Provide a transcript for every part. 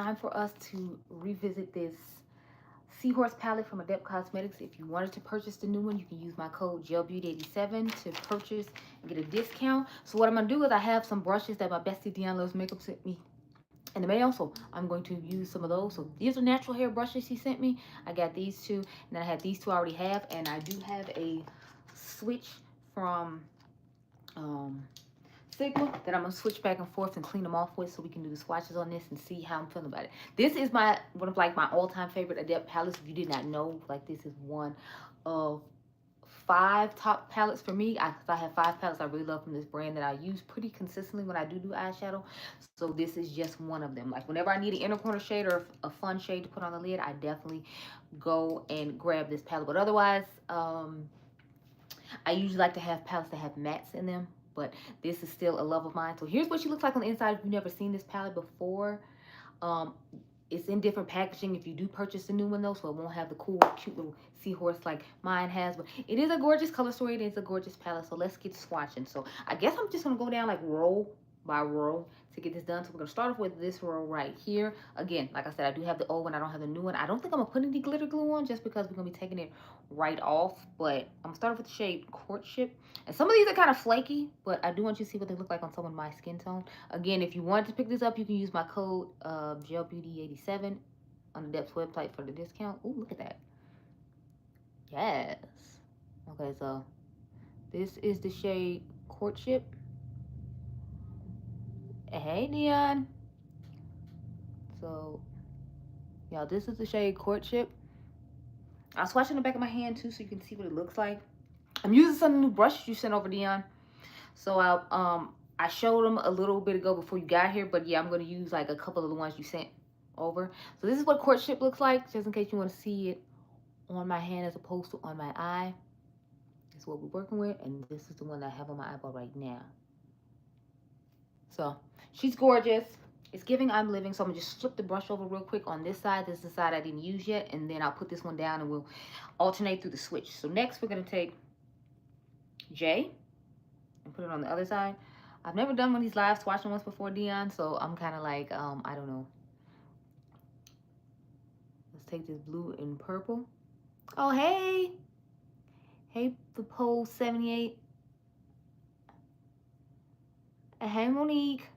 time for us to revisit this Seahorse palette from Adept Cosmetics. If you wanted to purchase the new one, you can use my code Gelbeauty87 to purchase and get a discount. So what I'm going to do is I have some brushes that my bestie Deon Loves Makeup sent me in the mail, so I'm going to use some of those. So these are natural hair brushes she sent me. I got these two, and then I have these two I already have, and I do have a switch from Sigma that I'm gonna switch back and forth and clean them off with, so we can do the swatches on this and see how I'm feeling about it. This is my one of like my all-time favorite Adept palettes. If you did not know, like this is one of 5 top palettes for me. I have 5 palettes I really love from this brand that I use pretty consistently when I do eyeshadow. So this is just one of them. Like whenever I need an inner corner shade or a fun shade to put on the lid, I definitely go and grab this palette. But otherwise, I usually like to have palettes that have mattes in them, but this is still a love of mine. So here's what she looks like on the inside. If you've never seen this palette before, it's in different packaging if you do purchase the new one though, so it won't have the cool, cute little seahorse like mine has. But it is a gorgeous color story. It is a gorgeous palette. So let's get swatching. So I guess I'm just gonna go down like row by row to get this done. So we're gonna start off with this row right here. Again, like I said, I do have the old one. I don't have the new one. I don't think I'm gonna put any glitter glue on just because we're gonna be taking it right off. But I'm gonna start off with the shade Courtship. And some of these are kind of flaky, but I do want you to see what they look like on someone my skin tone. Again, if you wanted to pick this up, you can use my code GelBeauty87 on the Depth's website for the discount. Ooh, look at that. Yes. Okay, so this is the shade Courtship. Hey, Neon. So, y'all, this is the shade Courtship. I'll swatch in the back of my hand, too, so you can see what it looks like. I'm using some new brushes you sent over, Dion. So, I showed them a little bit ago before you got here. But, yeah, I'm going to use, like, a couple of the ones you sent over. So, this is what Courtship looks like, just in case you want to see it on my hand as opposed to on my eye. This is what we're working with. And this is the one that I have on my eyeball right now. So, she's gorgeous. It's giving I'm living. So I'm gonna just flip the brush over real quick on this side. This is the side I didn't use yet. And then I'll put this one down and we'll alternate through the switch. So next we're gonna take J and put it on the other side. I've never done one of these live swatching ones before, Dion. So I'm kind of like, I don't know. Let's take this blue and purple. Oh, hey. Hey, the pole 78. Hey, Monique.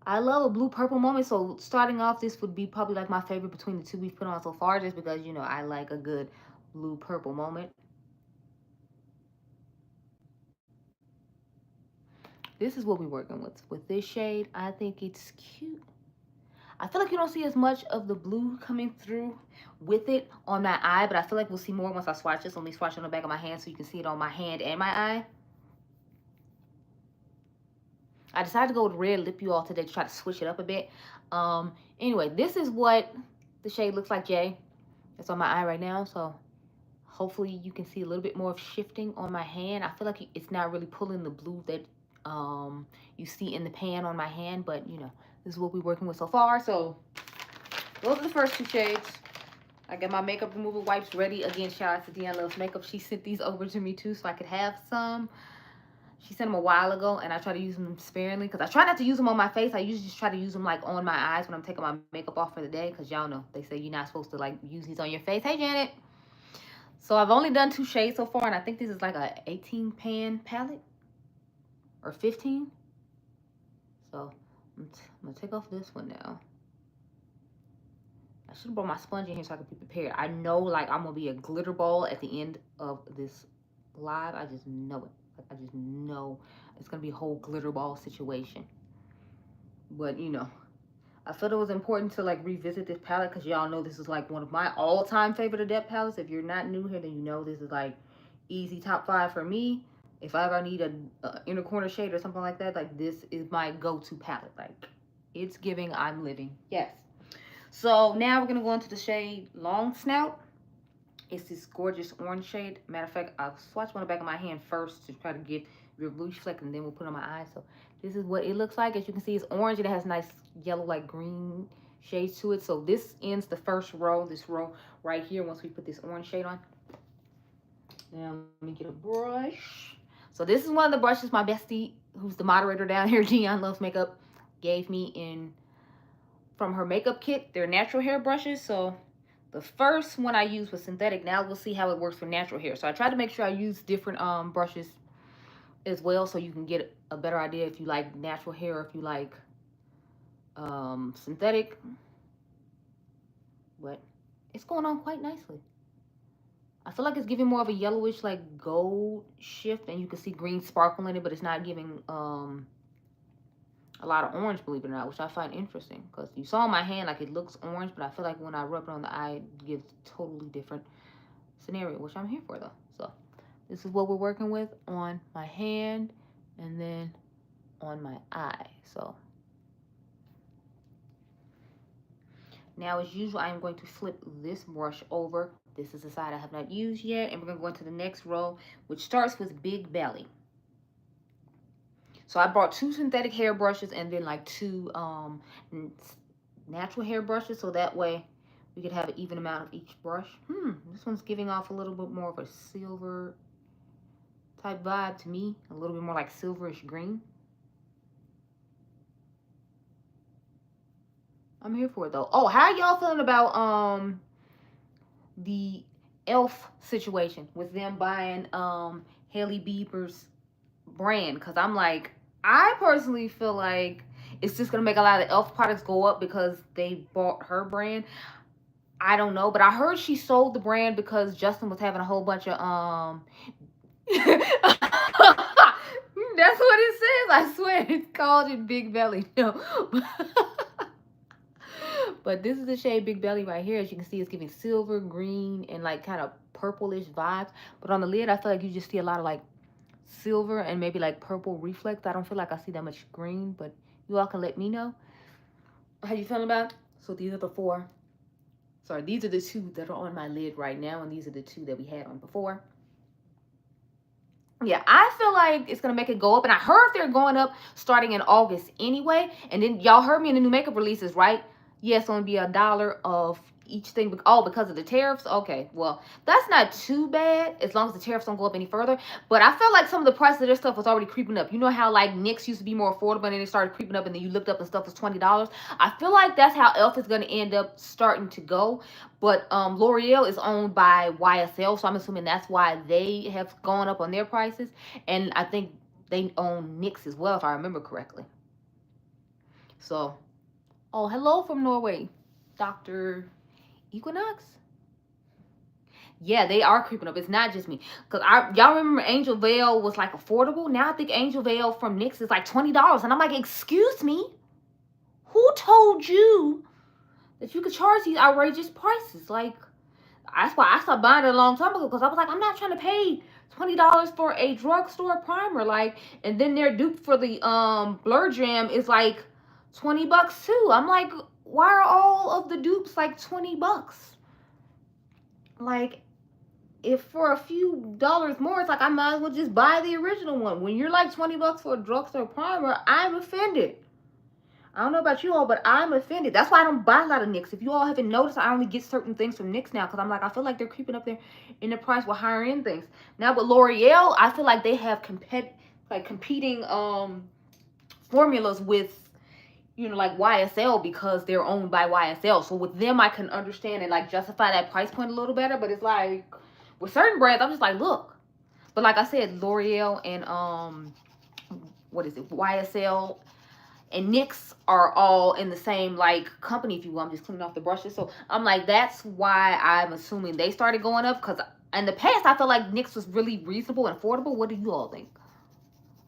I love a blue purple moment, so starting off, this would be probably like my favorite between the two we've put on so far, just because, you know, I like a good blue purple moment. This is what we're working with this shade. I think it's cute. I feel like you don't see as much of the blue coming through with it on my eye, but I feel like we'll see more once I swatch this. Let me swatch it on the back of my hand so you can see it on my hand and my eye. I decided to go with red lip you all today to try to switch it up a bit. Anyway, this is what the shade looks like, Jay. It's on my eye right now, so hopefully you can see a little bit more of shifting on my hand. I feel like it's not really pulling the blue that you see in the pan on my hand, but you know, this is what we're working with so far. So those are the first 2 shades. I got my makeup removal wipes ready. Again, shout out to Deon Loves Makeup. She sent these over to me too so I could have some. She sent them a while ago, and I try to use them sparingly because I try not to use them on my face. I usually just try to use them like on my eyes when I'm taking my makeup off for the day, because y'all know they say you're not supposed to like use these on your face. Hey, Janet. So I've only done 2 shades so far, and I think this is like a 18 pan palette or 15. So I'm gonna take off this one now. I should have brought my sponge in here so I could be prepared. I know like I'm gonna be a glitter ball at the end of this live. I just know it. I just know it's gonna be a whole glitter ball situation. But you know, I felt it was important to like revisit this palette because y'all know this is like one of my all-time favorite Adept palettes. If you're not new here, then you know this is like easy top 5 for me. If I ever need a inner corner shade or something like that, like this is my go-to palette. Like it's giving I'm living. Yes. So now we're gonna go into the shade Long Snout. It's this gorgeous orange shade. Matter of fact, I'll swatch on the back of my hand first to try to get your bluish fleck, and then we'll put it on my eyes. So this is what it looks like. As you can see, it's orange and it has nice yellow, like green shades to it. So this ends the first row, this row right here, once we put this orange shade on. Now let me get a brush. So this is one of the brushes my bestie, who's the moderator down here, Deon Loves Makeup, gave me in from her makeup kit. They're natural hair brushes. So the first one I used was synthetic. Now we'll see how it works for natural hair. So I tried to make sure I use different brushes as well, so you can get a better idea if you like natural hair or if you like synthetic. But it's going on quite nicely. I feel like it's giving more of a yellowish, like, gold shift, and you can see green sparkle in it, but it's not giving a lot of orange, believe it or not, which I find interesting, because you saw my hand, like, it looks orange, but I feel like when I rub it on the eye, it gives a totally different scenario, which I'm here for, though. So this is what we're working with on my hand and then on my eye. So now, as usual, I am going to flip this brush over. This is the side I have not used yet, and we're going to go into the next row, which starts with Big Belly. So I bought 2 synthetic hair brushes and then like 2 natural hair brushes, so that way we could have an even amount of each brush. This one's giving off a little bit more of a silver type vibe to me, a little bit more like silverish green. I'm here for it though. Oh, how y'all feeling about the e.l.f. situation with them buying Hailey Bieber's brand? Because I'm like, I personally feel like it's just gonna make a lot of the e.l.f. products go up because they bought her brand. I don't know, but I heard she sold the brand because Justin was having a whole bunch of that's what it says. I swear it's called it Big Belly. No. But this is the shade Big Belly right here. As you can see, it's giving silver, green, and like kind of purplish vibes. But on the lid, I feel like you just see a lot of like silver and maybe like purple reflex. I don't feel like I see that much green, but you all can let me know how you feeling about it. So these are the 4. Sorry, these are the 2 that are on my lid right now, and these are the 2 that we had on before. Yeah, I feel like it's gonna make it go up, and I heard they're going up starting in August anyway. And then y'all heard me in the new makeup releases, right? Yes, it's gonna be $1 of each thing. Oh, because of the tariffs? Okay, well, that's not too bad as long as the tariffs don't go up any further. But I felt like some of the prices of their stuff was already creeping up. You know how like NYX used to be more affordable and then it started creeping up, and then you looked up and stuff was $20? I feel like that's how e.l.f. is gonna end up starting to go. But L'Oreal is owned by YSL, so I'm assuming that's why they have gone up on their prices. And I think they own NYX as well, if I remember correctly. So, oh, hello from Norway, Dr. Equinox. Yeah, they are creeping up. It's not just me. Because y'all remember Angel Veil was like affordable? Now I think Angel Veil from NYX is like $20. And I'm like, excuse me? Who told you that you could charge these outrageous prices? Like, that's why I stopped buying it a long time ago. Because I was like, I'm not trying to pay $20 for a drugstore primer. Like, and then their dupe for the Blur Jam is like $20 too. I'm like, why are all of the dupes like $20? Like, if for a few dollars more, it's like I might as well just buy the original one. When you're like $20 for a drugstore primer, I'm offended. I don't know about you all, but I'm offended. That's why I don't buy a lot of NYX. If you all haven't noticed, I only get certain things from NYX now, because I'm like, I feel like they're creeping up there in the price with higher end things. Now with L'Oreal, I feel like they have competing formulas with, you know, like YSL, because they're owned by YSL. So with them, I can understand and like justify that price point a little better. But it's like with certain brands, I'm just like, look. But like I said, L'Oreal and what is it, YSL and NYX are all in the same like company, if you will. I'm just cleaning off the brushes. So I'm like, that's why I'm assuming they started going up, because in the past I felt like NYX was really reasonable and affordable. What do you all think?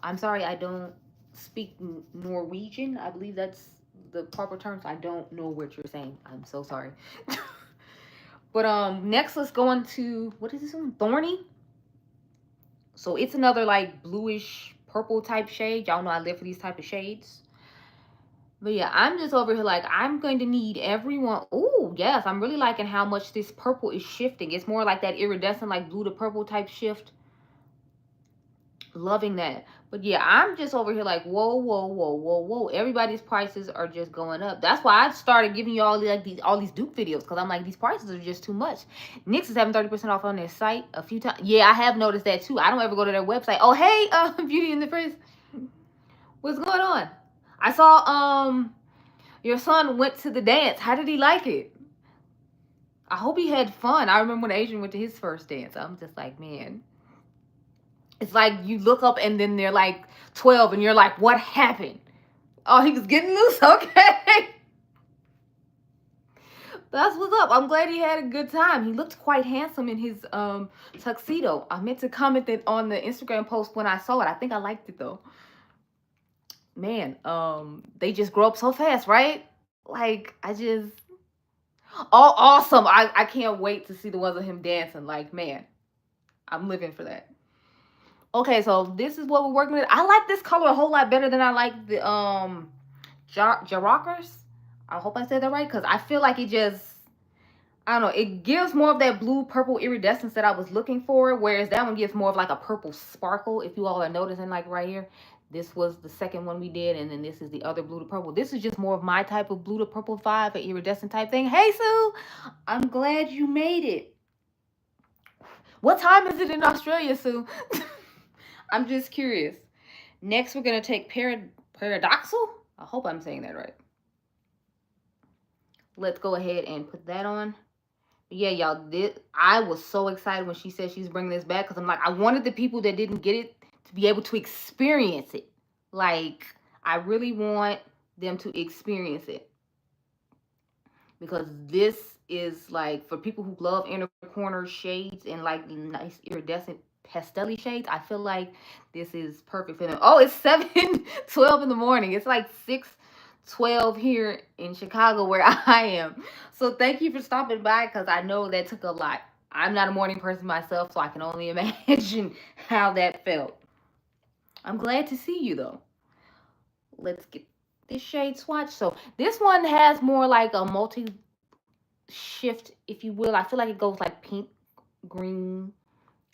I'm sorry, I don't speak Norwegian. I believe that's the proper term, so I don't know what you're saying. I'm so sorry. But next let's go into, what is this one? Thorny. So it's another like bluish purple type shade. Y'all know I live for these type of shades. But yeah, I'm just over here like, I'm going to need everyone. Oh, yes, I'm really liking how much this purple is shifting. It's more like that iridescent, like blue to purple type shift. Loving that. But yeah, I'm just over here like, whoa, whoa, whoa, whoa, whoa. Everybody's prices are just going up. That's why I started giving you all like all these dupe videos, because I'm like, these prices are just too much. NYX is having 30% off on their site a few times. Yeah, I have noticed that too. I don't ever go to their website. Oh, hey, Beauty in the Frizz. What's going on? I saw Your son went to the dance. How did he like it? I hope he had fun. I remember when Adrian went to his first dance. I'm just like, man. It's like you look up and then they're like 12 and you're like, what happened? Oh, he was getting loose? Okay. That's what's up. I'm glad he had a good time. He looked quite handsome in his tuxedo. I meant to comment that on the Instagram post when I saw it. I think I liked it though. Man, they just grow up so fast, right? Like, awesome. I can't wait to see the ones of him dancing. Like, man, I'm living for that. Okay, so this is what we're working with. I like this color a whole lot better than I like the Jarockers. I hope I said that right, because I feel like it just, I don't know, it gives more of that blue purple iridescence that I was looking for, whereas that one gives more of like a purple sparkle. If you all are noticing, like right here, this was the second one we did, and then this is the other blue to purple. This is just more of my type of blue to purple vibe, an iridescent type thing. Hey Sue, I'm glad you made it. What time is it in Australia, Sue? I'm just curious. Next, we're going to take Paradoxal. I hope I'm saying that right. Let's go ahead and put that on. Yeah, y'all, I was so excited when she said she's bringing this back, because I'm like, I wanted the people that didn't get it to be able to experience it. Like, I really want them to experience it. Because this is like, for people who love inner corner shades and like nice iridescent pastel shades, I feel like this is perfect for them. Oh, it's 7:12 in the morning. It's like 6:12 here in Chicago where I am. So thank you for stopping by, because I know that took a lot. I'm not a morning person myself, so I can only imagine how that felt. I'm glad to see you though. Let's get this shade swatch. So this one has more like a multi shift, if you will. I feel like it goes like pink, green,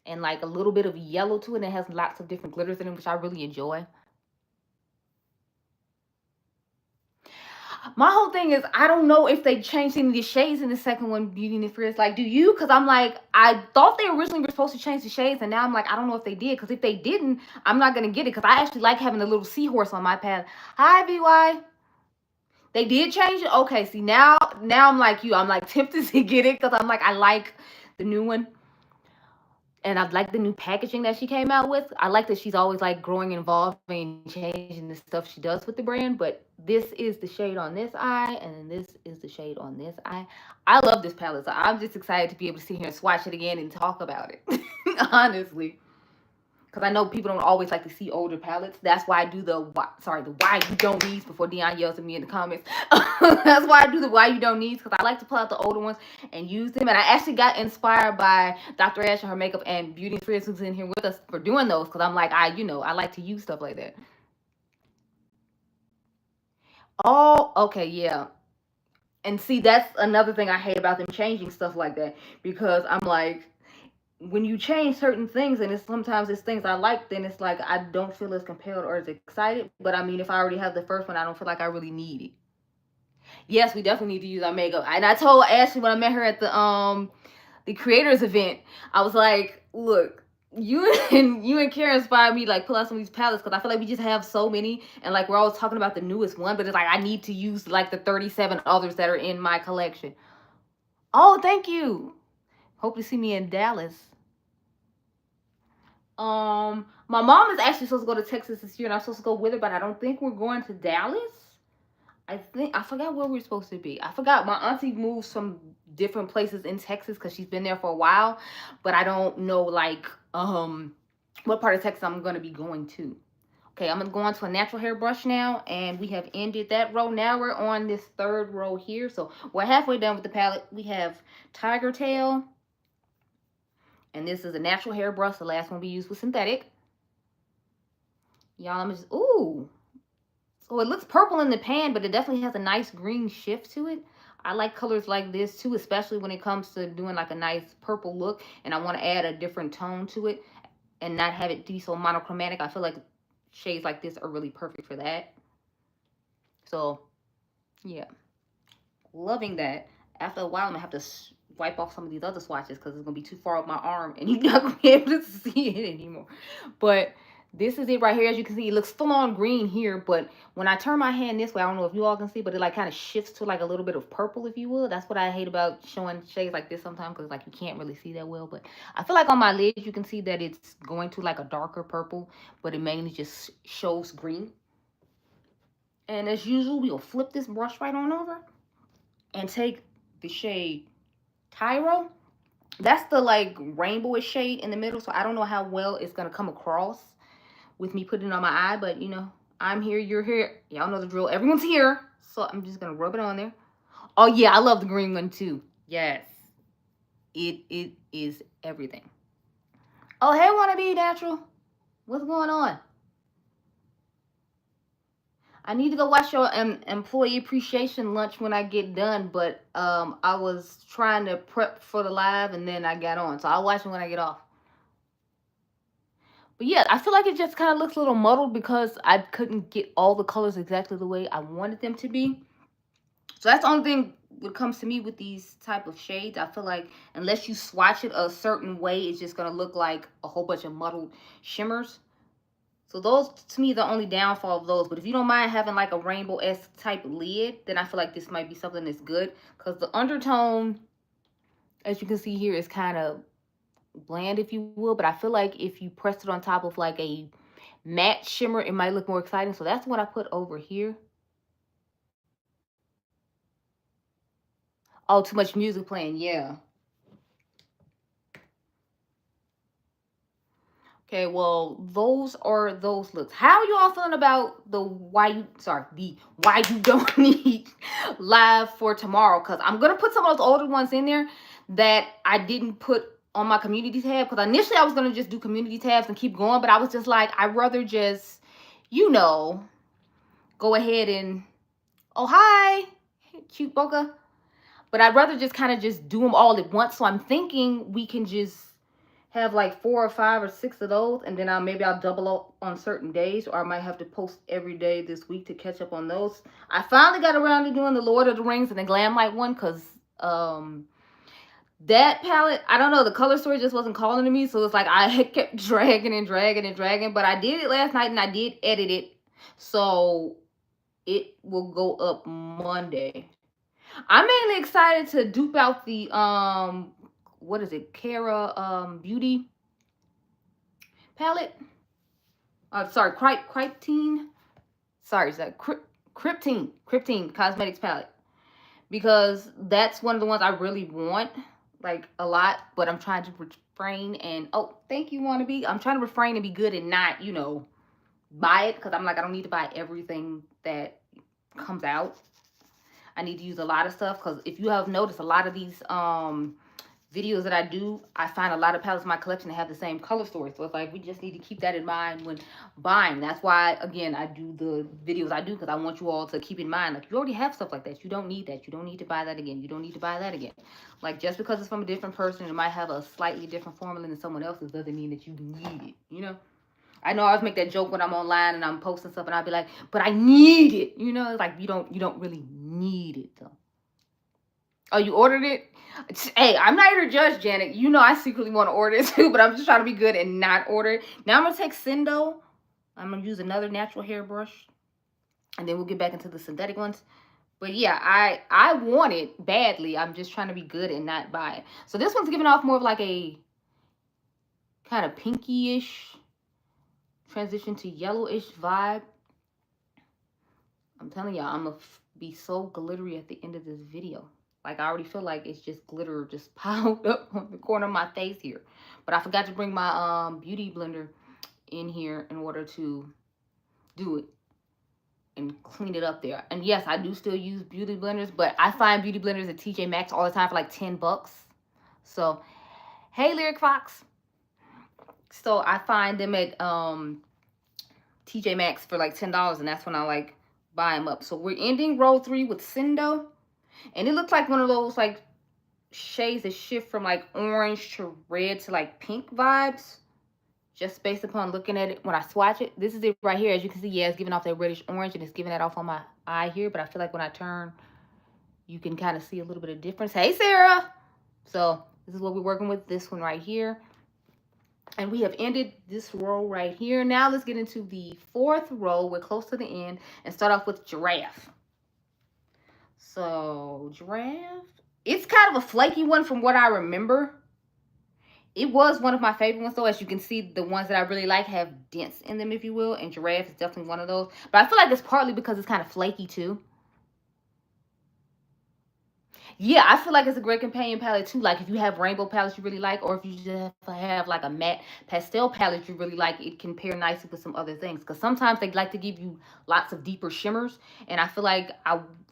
and like a little bit of yellow to it. And it has lots of different glitters in it, which I really enjoy. My whole thing is, I don't know if they changed any of the shades in the second one, Beauty and the Fierce. Like, do you? Because I'm like, I thought they originally were supposed to change the shades, and now I'm like, I don't know if they did. Because if they didn't, I'm not going to get it. Because I actually like having a little seahorse on my palette. Hi, BY. They did change it? Okay, see, now I'm like you. I'm like tempted to get it, because I'm like, I like the new one. And I like the new packaging that she came out with. I like that she's always like growing, involved, and changing the stuff she does with the brand. But this is the shade on this eye, and then this is the shade on this eye. I love this palette, so I'm just excited to be able to sit here and swatch it again and talk about it. Honestly. Because I know people don't always like to see older palettes. That's why I do the why you don't needs before Dion yells at me in the comments. That's why I do the why you don't needs, because I like to pull out the older ones and use them. And I actually got inspired by Dr. Ash and her makeup and Beauty and Fierce, who's in here with us, for doing those. Because I'm like, I like to use stuff like that. Oh, okay, yeah. And see, that's another thing I hate about them changing stuff like that. Because I'm like, when you change certain things, and sometimes it's things I like, then it's like I don't feel as compelled or as excited. But I mean, if I already have the first one, I don't feel like I really need it. Yes, we definitely need to use our makeup. And I told Ashley when I met her at the creators event, I was like, look, you and Karen inspired me to like pull out some of these palettes, because I feel like we just have so many, and like we're always talking about the newest one, but it's like I need to use like the 37 others that are in my collection. Oh, thank you. Hope to see me in Dallas. My mom is actually supposed to go to Texas this year, and I'm supposed to go with her, but I don't think we're going to Dallas. I forgot where we're supposed to be. I forgot. My auntie moves from different places in Texas because she's been there for a while, but I don't know like what part of Texas I'm going to be going to. Okay, I'm going to go on to a natural hair brush now, and we have ended that row. Now we're on this third row here, so we're halfway done with the palette. We have Tiger Tail, and this is a natural hair brush. The last one we used was synthetic. Y'all, I'm just, ooh. So it looks purple in the pan, but it definitely has a nice green shift to it. I like colors like this too, especially when it comes to doing like a nice purple look, and I want to add a different tone to it and not have it be so monochromatic. I feel like shades like this are really perfect for that. So yeah, loving that. After a while, I'm gonna have to wipe off some of these other swatches because it's gonna be too far up my arm and you're not gonna be able to see it anymore. But This is it right here. As you can see, it looks full on green here, but when I turn my hand this way, I don't know if you all can see, but it like kind of shifts to like a little bit of purple, if you will. That's what I hate about showing shades like this sometimes, because like you can't really see that well. But I feel like on my lids, you can see that it's going to like a darker purple, but it mainly just shows green. And as usual, we'll flip this brush right on over and take the shade Tyro. That's the like rainbowish shade in the middle, so I don't know how well it's gonna come across with me putting it on my eye, but you know, I'm here, you're here, y'all know the drill, everyone's here, so I'm just gonna rub it on there. Oh yeah, I love the green one too. Yes, it is everything. Oh hey, wannabe natural, what's going on? I need to go watch your employee appreciation lunch when I get done, but I was trying to prep for the live and then I got on, so I'll watch it when I get off. But yeah, I feel like it just kind of looks a little muddled because I couldn't get all the colors exactly the way I wanted them to be. So that's the only thing when it comes to me with these type of shades. I feel like unless you swatch it a certain way, it's just going to look like a whole bunch of muddled shimmers. So those, to me, the only downfall of those. But if you don't mind having like a rainbow-esque type lid, then I feel like this might be something that's good. Because the undertone, as you can see here, is kind of bland, if you will, but I feel like if you press it on top of like a matte shimmer, it might look more exciting. So that's what I put over here. Oh, too much music playing. Yeah. Okay, well, those are those looks. How are you all feeling about the why you don't need live for tomorrow? Because I'm gonna put some of those older ones in there that I didn't put on my community tab, because initially I was gonna just do community tabs and keep going, but I was just like, I'd rather just, you know, go ahead and, oh hi, cute Boca, but I'd rather just kind of just do them all at once. So I'm thinking we can just have like 4 or 5 or 6 of those, and then maybe I'll double up on certain days, or I might have to post every day this week to catch up on those. I finally got around to doing the Lord of the Rings and the Glam Light one, because that palette, I don't know, the color story just wasn't calling to me, so it's like I kept dragging and dragging and dragging, but I did it last night and I did edit it, so it will go up Monday. I'm mainly excited to dupe out the what is it, Kara Beauty palette. Sorry, Cryptine. Sorry, is that Cryptine Cosmetics palette, because that's one of the ones I really want, like a lot, but I'm trying to refrain and, oh, thank you, wannabe. I'm trying to refrain and be good and not, you know, buy it, because I'm like, I don't need to buy everything that comes out. I need to use a lot of stuff, because if you have noticed, a lot of these videos that I do, I find a lot of palettes in my collection that have the same color story. So it's like, we just need to keep that in mind when buying. That's why, again, I do the videos I do, because I want you all to keep in mind, like, you already have stuff like that. You don't need that. You don't need to buy that again. You don't need to buy that again. Like, just because it's from a different person, it might have a slightly different formula than someone else's, doesn't mean that you need it, you know? I know I always make that joke when I'm online and I'm posting stuff, and I'll be like, but I need it, you know? It's like, you don't really need it, though. Oh, you ordered it? Hey, I'm not here to judge, Janet. You know I secretly want to order it too, but I'm just trying to be good and not order it. Now I'm going to take Cindo. I'm going to use another natural hairbrush, and then we'll get back into the synthetic ones. But yeah, I want it badly. I'm just trying to be good and not buy it. So this one's giving off more of like a kind of pinky-ish transition to yellowish vibe. I'm telling y'all, I'm going to be so glittery at the end of this video. Like, I already feel like it's just glitter just piled up on the corner of my face here. But I forgot to bring my beauty blender in here in order to do it and clean it up there. And yes, I do still use beauty blenders, but I find beauty blenders at TJ Maxx all the time for like 10 bucks. So, hey, Lyric Fox. So I find them at TJ Maxx for like $10, and that's when I like buy them up. So we're ending row 3 with Cindo. And it looks like one of those like shades that shift from like orange to red to like pink vibes, just based upon looking at it when I swatch it. This is it right here. As you can see, yeah, it's giving off that reddish orange, and it's giving that off on my eye here. But I feel like when I turn, you can kind of see a little bit of difference. Hey, Sarah. So this is what we're working with. This one right here. And we have ended this row right here. Now let's get into the fourth row. We're close to the end and start off with Giraffe. So Giraffe, it's kind of a flaky one from what I remember. It was one of my favorite ones though. As you can see, the ones that I really like have dents in them, if you will. And Giraffe is definitely one of those. But I feel like it's partly because it's kind of flaky too. Yeah, I feel like it's a great companion palette too. Like if you have rainbow palettes you really like, or if you just have like a matte pastel palette you really like, it can pair nicely with some other things. Because sometimes they like to give you lots of deeper shimmers, and I feel like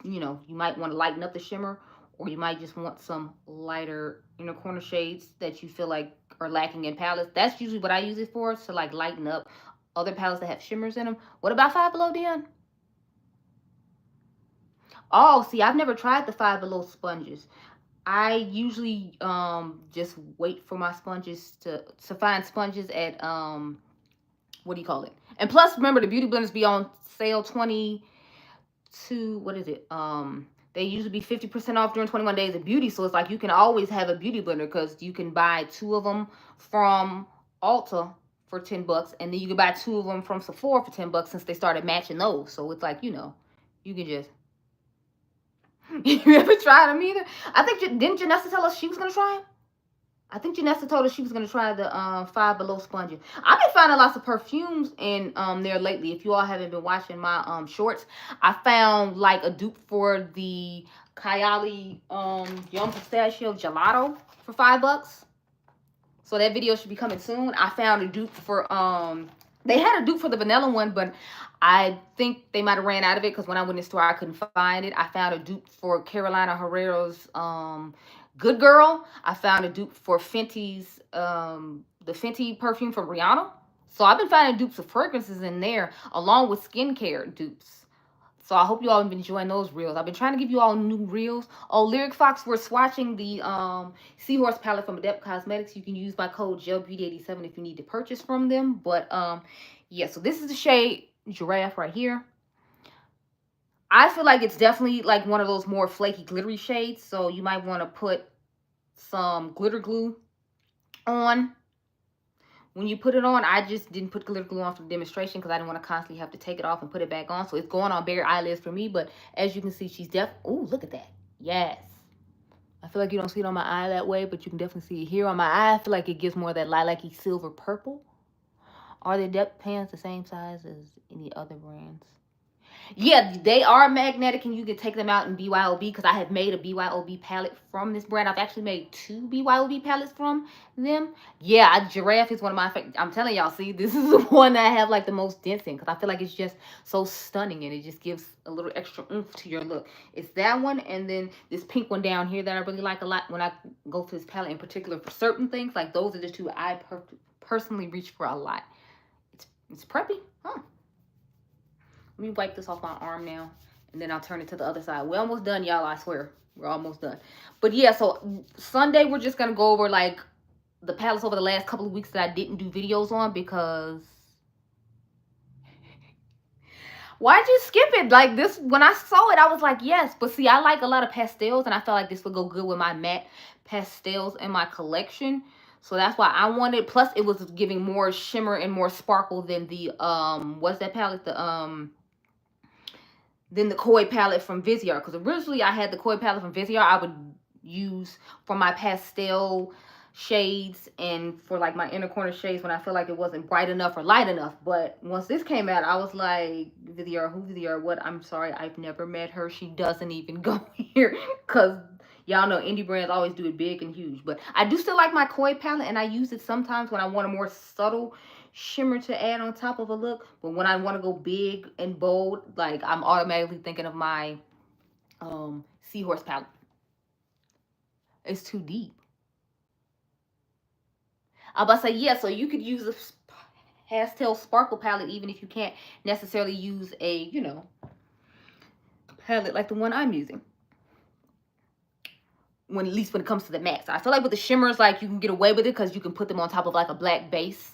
you might want to lighten up the shimmer, or you might just want some lighter inner corner shades that you feel like are lacking in palettes. That's usually what I use it for, to like lighten up other palettes that have shimmers in them. What about Five Below, Dion? Oh, see, I've never tried the Five Below sponges. I usually just wait for my sponges to find sponges at what do you call it? And plus, remember the beauty blenders be on sale 22. What is it? They usually be 50% off during 21 days of beauty. So it's like you can always have a beauty blender because you can buy 2 of them from Ulta for $10, and then you can buy 2 of them from Sephora for $10 since they started matching those. So it's like, you can just. You ever tried them either? I think didn't Janessa tell us she was gonna try them? I think Janessa told us she was gonna try the Five Below sponges. I've been finding lots of perfumes in there lately. If you all haven't been watching my shorts, I found like a dupe for the Kylie Yum Pistachio Gelato for $5. So that video should be coming soon. I found a dupe for they had a dupe for the vanilla one, but I think they might have ran out of it because when I went in the store, I couldn't find it. I found a dupe for Carolina Herrera's Good Girl. I found a dupe for Fenty's, the Fenty perfume from Rihanna. So I've been finding dupes of fragrances in there along with skincare dupes. So I hope you all have been enjoying those reels. I've been trying to give you all new reels. Oh, Lyric Fox, we're swatching the Seahorse palette from Adept Cosmetics. You can use my code Gelbeauty87 if you need to purchase from them. But yeah, so this is the shade Giraffe right here. I feel like it's definitely like one of those more flaky, glittery shades. So you might want to put some glitter glue on. When you put it on, I just didn't put glitter glue on for the demonstration because I didn't want to constantly have to take it off and put it back on. So it's going on bare eyelids for me. But as you can see, she's oh, look at that. Yes. I feel like you don't see it on my eye that way, but you can definitely see it here on my eye. I feel like it gives more of that lilac-y silver purple. Are the Adept pans the same size as any other brands? Yeah, they are magnetic and you can take them out in BYOB because I have made a BYOB palette from this brand. I've actually made 2 BYOB palettes from them. Yeah, Giraffe is one of my favorites. I'm telling y'all, see, this is the one that I have like the most dents in because I feel like it's just so stunning and it just gives a little extra oomph to your look. It's that one and then this pink one down here that I really like a lot when I go for this palette in particular for certain things. Like those are the 2 I personally reach for a lot. It's preppy, huh? Let me wipe this off my arm now, and then I'll turn it to the other side. We're almost done, y'all, I swear. We're almost done. But yeah, so Sunday, we're just going to go over, like, the palettes over the last couple of weeks that I didn't do videos on because... Why'd you skip it? Like, this, when I saw it, I was like, yes. But see, I like a lot of pastels, and I felt like this would go good with my matte pastels in my collection. So that's why I wanted, plus it was giving more shimmer and more sparkle than the, what's that palette? Than the Koi palette from Viseart. Because originally I had the Koi palette from Viseart I would use for my pastel shades and for like my inner corner shades when I feel like it wasn't bright enough or light enough. But once this came out, I was like, Viseart, who Viseart? What? I'm sorry, I've never met her. She doesn't even go here. Because y'all know indie brands always do it big and huge. But I do still like my Koi palette and I use it sometimes when I want a more subtle shimmer to add on top of a look. But when I want to go big and bold, like I'm automatically thinking of my Seahorse palette. It's too deep. I was about to say, yeah, so you could use a pastel sparkle palette even if you can't necessarily use a, palette like the one I'm using. At least when it comes to the mattes. I feel like with the shimmers, like you can get away with it because you can put them on top of like a black base.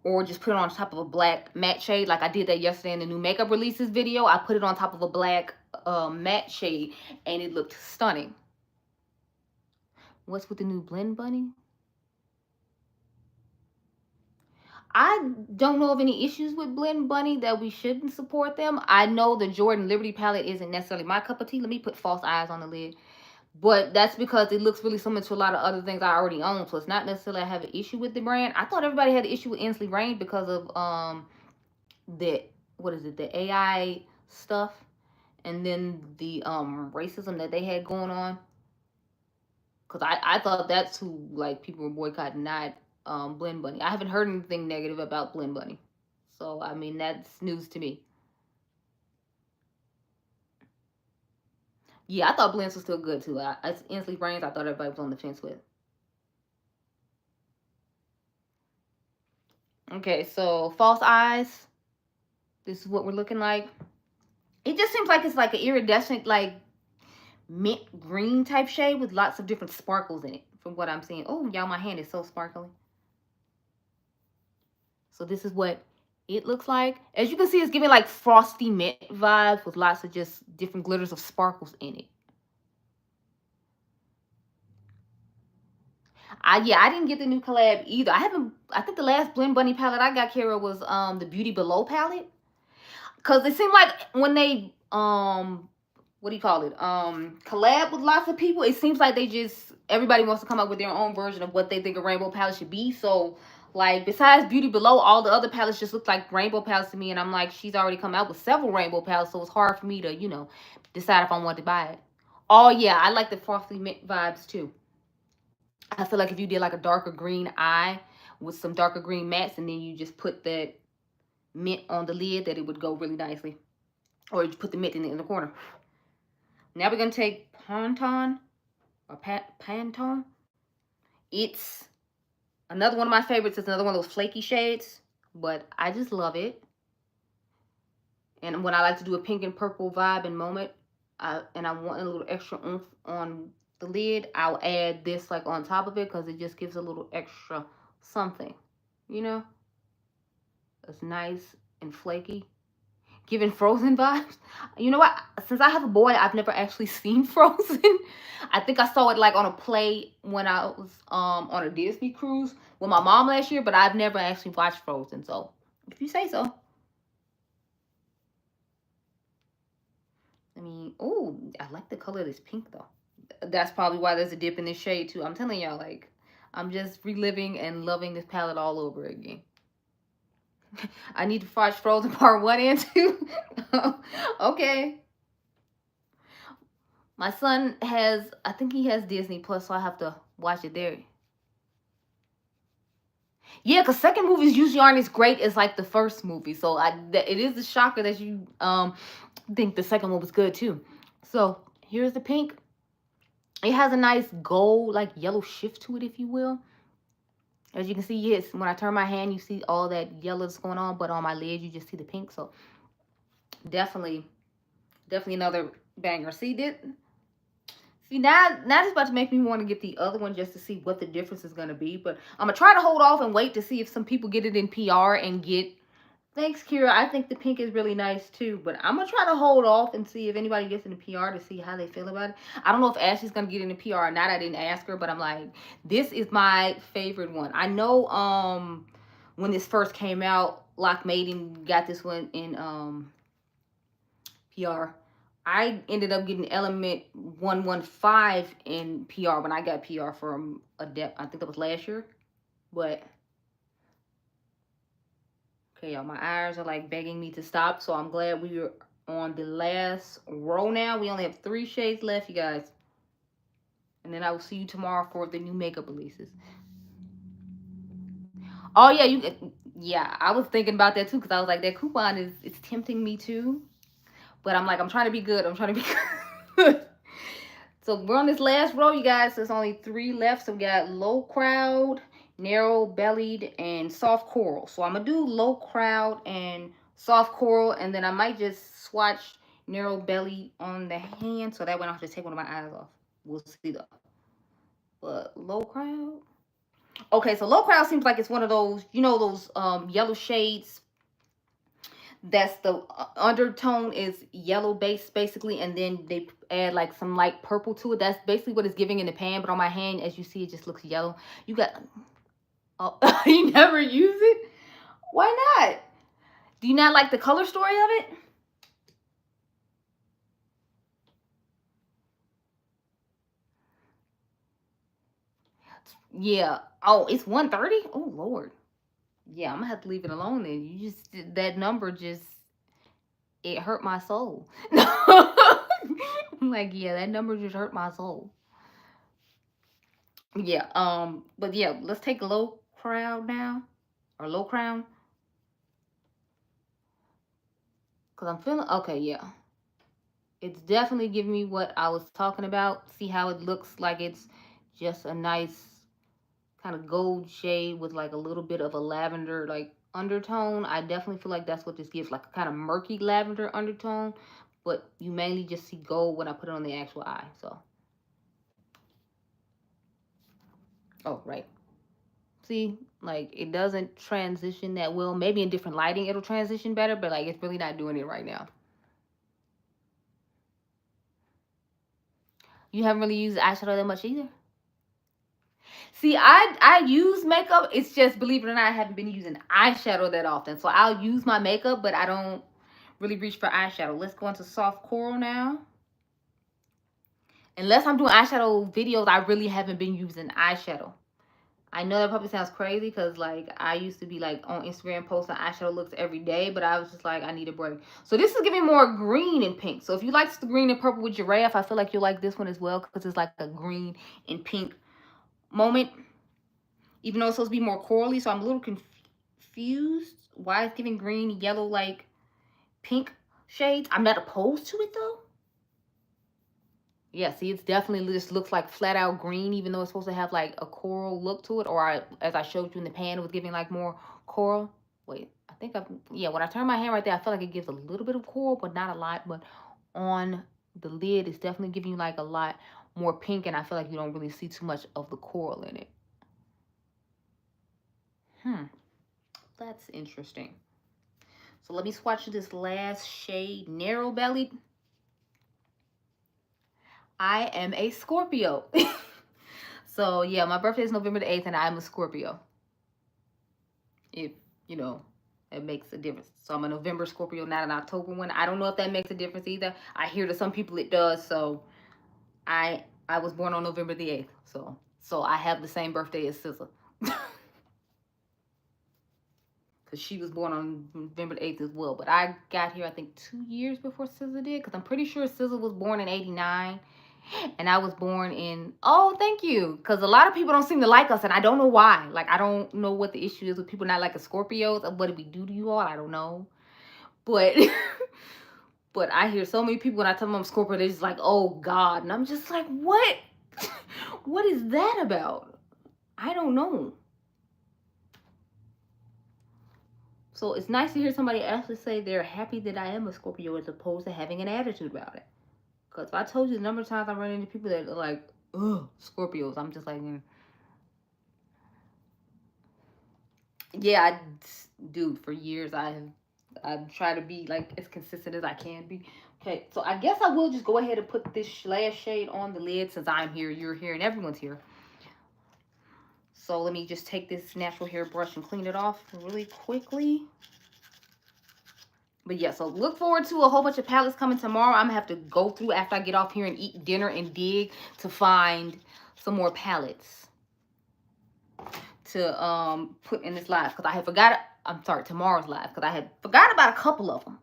Or just put it on top of a black matte shade. Like I did that yesterday in the new makeup releases video. I put it on top of a black matte shade. And it looked stunning. What's with the new Blend Bunny? I don't know of any issues with Blend Bunny that we shouldn't support them. I know the Jordan Liberty palette isn't necessarily my cup of tea. Let me put false eyes on the lid. But that's because it looks really similar to a lot of other things I already own. So it's not necessarily I have an issue with the brand. I thought everybody had an issue with Inslee Rain because of the, what is it, the AI stuff. And then the racism that they had going on. Because I thought that's who, like, people were boycotting, not Blend Bunny. I haven't heard anything negative about Blend Bunny. So, I mean, that's news to me. Yeah, I thought Blends was still good, too. Inslee Brains, I thought everybody was on the fence with. Okay, so false eyes. This is what we're looking like. It just seems like it's like an iridescent, like, mint green type shade with lots of different sparkles in it, from what I'm seeing. Oh, y'all, my hand is so sparkly. So this is what it looks like. As you can see, it's giving like frosty mint vibes with lots of just different glitters of sparkles in it. I didn't get the new collab either. I think the last Blend Bunny palette I got, Kara, was the Beauty Below palette. Cause it seemed like when they what do you call it? Collab with lots of people, it seems like everybody wants to come up with their own version of what they think a rainbow palette should be. So, like, besides Beauty Below, all the other palettes just look like rainbow palettes to me. And I'm like, she's already come out with several rainbow palettes, so it's hard for me to, you know, decide if I want to buy it. Oh, yeah, I like the frosty mint vibes, too. I feel like if you did, like, a darker green eye with some darker green mattes, and then you just put that mint on the lid, that it would go really nicely. Or you put the mint in the corner. Now we're going to take Pantone, or Pantone. It's another one of my favorites. It's another one of those flaky shades, but I just love it. And when I like to do a pink and purple vibe and moment, and I want a little extra oomph on the lid, I'll add this like on top of it because it just gives a little extra something, you know? It's nice and flaky. Giving Frozen vibes. You know what? Since I have a boy, I've never actually seen Frozen. I think I saw it like on a play when I was on a Disney cruise with my mom last year, but I've never actually watched Frozen. So, if you say so. I mean, oh, I like the color of this pink though. That's probably why there's a dip in this shade too. I'm telling y'all, like, I'm just reliving and loving this palette all over again. I need to watch Frozen Part 1 and 2. Okay. My son I think he has Disney Plus, so I have to watch it there. Yeah, because second movies usually aren't as great as like the first movie. So it is a shocker that you think the second one was good too. So here's the pink. It has a nice gold, like yellow shift to it, if you will. As you can see, yes, when I turn my hand, you see all that yellow that's going on, but on my lid, you just see the pink. So definitely another banger. See, now it's about to make me want to get the other one just to see what the difference is going to be. But I'm going to try to hold off and wait to see if some people get it in PR and get... Thanks, Kira. I think the pink is really nice, too. But I'm going to try to hold off and see if anybody gets in the PR to see how they feel about it. I don't know if Ashley's going to get in the PR or not. I didn't ask her, but I'm like, this is my favorite one. I know when this first came out, Lock Maiden got this one in PR. I ended up getting Element 115 in PR when I got PR from Adept. I think that was last year. But... okay, y'all, my eyes are like begging me to stop, so I'm glad we are on the last row now. We only have 3 shades left, you guys. And then I will see you tomorrow for the new makeup releases. Oh, yeah, I was thinking about that too, because I was like, that coupon is tempting me too. But I'm like, I'm trying to be good. I'm trying to be good. So we're on this last row, you guys. There's only 3 left. So we got Low Crowd, Narrow Bellied, and Soft Coral. So I'm going to do Low Crowd and Soft Coral, and then I might just swatch Narrow Belly on the hand, so that way I don't have to take one of my eyes off. We'll see though. But Low Crowd. Okay, so Low Crowd seems like it's one of those, you know, those yellow shades. That's the undertone is yellow based basically, and then they add like some light purple to it. That's basically what it's giving in the pan, but on my hand, as you see, it just looks yellow. You got... oh, you never use it? Why not? Do you not like the color story of it? Yeah. Oh, it's 130? Oh, Lord. Yeah, I'm gonna have to leave it alone then. You just, that number just, it hurt my soul. I'm like, yeah, that number just hurt my soul. Yeah, but yeah, let's take low crown now. Or low crown. Cause I'm feeling, okay, yeah. It's definitely giving me what I was talking about. See how it looks like it's just a nice kind of gold shade with like a little bit of a lavender like undertone. I definitely feel like that's what this gives, like a kind of murky lavender undertone, but you mainly just see gold when I put it on the actual eye. So, oh, right. See, like it doesn't transition that well. Maybe in different lighting it'll transition better, but like it's really not doing it right now. You haven't really used eyeshadow that much either. See, I use makeup. It's just, believe it or not, I haven't been using eyeshadow that often. So I'll use my makeup, but I don't really reach for eyeshadow. Let's go into soft coral now. Unless I'm doing eyeshadow videos, I really haven't been using eyeshadow. I know that probably sounds crazy because like I used to be like on Instagram posting eyeshadow looks every day, but I was just like, I need a break. So this is giving more green and pink. So if you like the green and purple with Giraffe, I feel like you'll like this one as well because it's like a green and pink moment. Even though it's supposed to be more corally, so I'm a little confused why it's giving green, yellow, like pink shades. I'm not opposed to it though. Yeah, see, it's definitely just looks like flat out green, even though it's supposed to have like a coral look to it. Or as I showed you in the pan, it was giving like more coral. Wait, I think yeah, when I turn my hand right there, I feel like it gives a little bit of coral, but not a lot. But on the lid, it's definitely giving you like a lot more pink, and I feel like you don't really see too much of the coral in it. That's interesting. So let me swatch this last shade, Narrow Bellied. I am a Scorpio. So yeah, my birthday is November the 8th and I'm a Scorpio. If, you know, it makes a difference. So I'm a November Scorpio, not an October one. I don't know if that makes a difference either. I hear to some people it does. So I was born on November the 8th. So I have the same birthday as SZA. Because she was born on November the 8th as well. But I got here, I think, 2 years before SZA did. Because I'm pretty sure SZA was born in 89. And I was born in, oh, thank you. Because a lot of people don't seem to like us. And I don't know why. Like, I don't know what the issue is with people not liking Scorpios. What did we do to you all? I don't know. But, but I hear so many people when I tell them I'm Scorpio, they're just like, oh, God. And I'm just like, what? What is that about? I don't know. So it's nice to hear somebody actually say they're happy that I am a Scorpio as opposed to having an attitude about it. Because if I told you the number of times I run into people that are like, ugh, Scorpios, I'm just like, yeah, dude, for years I've tried to be like as consistent as I can be. Okay, so I guess I will just go ahead and put this last shade on the lid since I'm here, you're here, and everyone's here. So let me just take this natural hair brush and clean it off really quickly. But yeah, so look forward to a whole bunch of palettes coming tomorrow. I'm gonna have to go through after I get off here and eat dinner and dig to find some more palettes to put in this live because I had forgot. I'm sorry, tomorrow's live because I had forgot about a couple of them,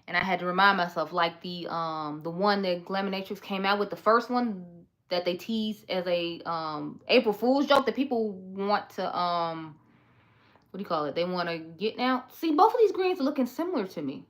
and I had to remind myself, like the one that Glaminatrix came out with, the first one that they teased as a April Fool's joke that people want to what do you call it? They want to get now. See, both of these greens are looking similar to me.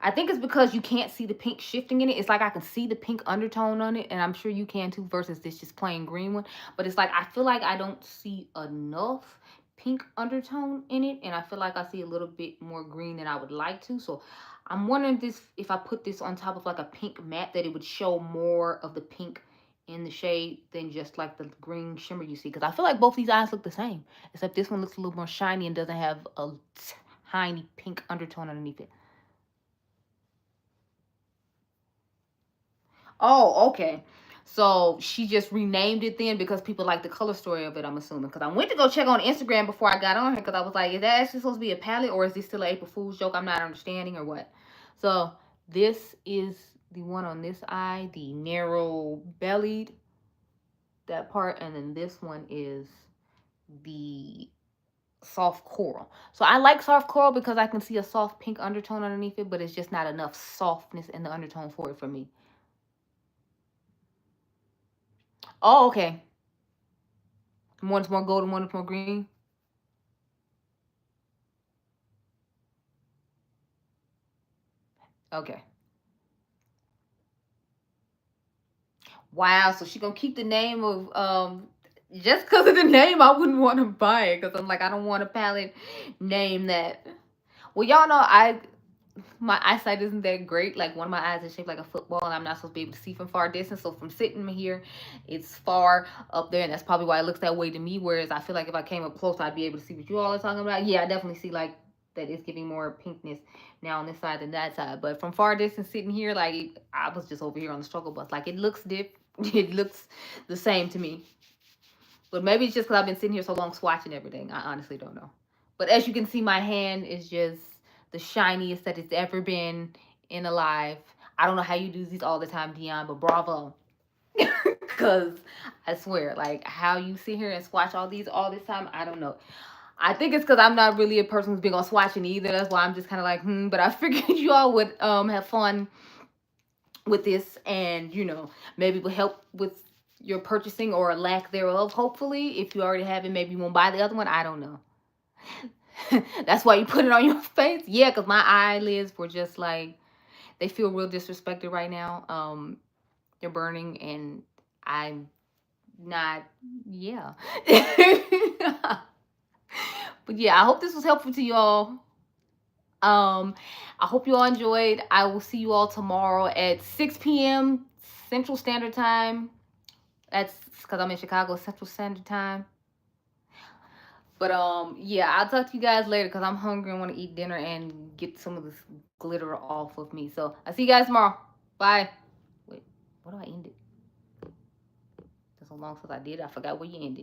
I think it's because you can't see the pink shifting in it. It's like I can see the pink undertone on it, and I'm sure you can too, versus this just plain green one. But it's like I feel like I don't see enough pink undertone in it, and I feel like I see a little bit more green than I would like to. So I'm wondering if I put this on top of like a pink matte, that it would show more of the pink in the shade than just like the green shimmer you see. Because I feel like both these eyes look the same, except this one looks a little more shiny and doesn't have a tiny pink undertone underneath it. Oh, okay. So she just renamed it then because people like the color story of it, I'm assuming. Because I went to go check on Instagram before I got on here because I was like, is that actually supposed to be a palette or is this still an April Fool's joke? I'm not understanding or what. So this is the one on this eye, the narrow bellied, that part. And then this one is the soft coral. So I like soft coral because I can see a soft pink undertone underneath it, but it's just not enough softness in the undertone for it for me. Oh, okay. One's more gold and one's more green. Okay. Wow, so she gonna keep the name of just because of the name I wouldn't want to buy it because I'm like I don't want a palette name that. Well, y'all know my eyesight isn't that great. Like one of my eyes is shaped like a football and I'm not supposed to be able to see from far distance. So from sitting here, it's far up there and that's probably why it looks that way to me. Whereas I feel like if I came up close, I'd be able to see what you all are talking about. Yeah, I definitely see like that it's giving more pinkness now on this side than that side. But from far distance sitting here, like I was just over here on the struggle bus. Like it looks it looks the same to me. But maybe it's just because I've been sitting here so long swatching everything. I honestly don't know. But as you can see, my hand is just the shiniest that it's ever been in a live. I don't know how you do these all the time, Dion, but bravo. Because I swear, like, how you sit here and swatch all these all this time, I don't know. I think it's because I'm not really a person who's big on swatching either. That's why I'm just kind of like, But I figured you all would have fun with this and, maybe would help with your purchasing or lack thereof, hopefully. If you already have it, maybe you won't buy the other one. I don't know. That's why you put it on your face? Yeah, because my eyelids were just like, they feel real disrespected right now. They're burning and I'm not, yeah. But yeah, I hope this was helpful to y'all. I hope you all enjoyed. I will see you all tomorrow at 6 p.m. Central Standard Time. That's because I'm in Chicago, Central Standard Time. But yeah, I'll talk to you guys later because I'm hungry and want to eat dinner and get some of this glitter off of me. So I'll see you guys tomorrow. Bye. Wait, what do I end it? That's so long since I did. I forgot where you ended.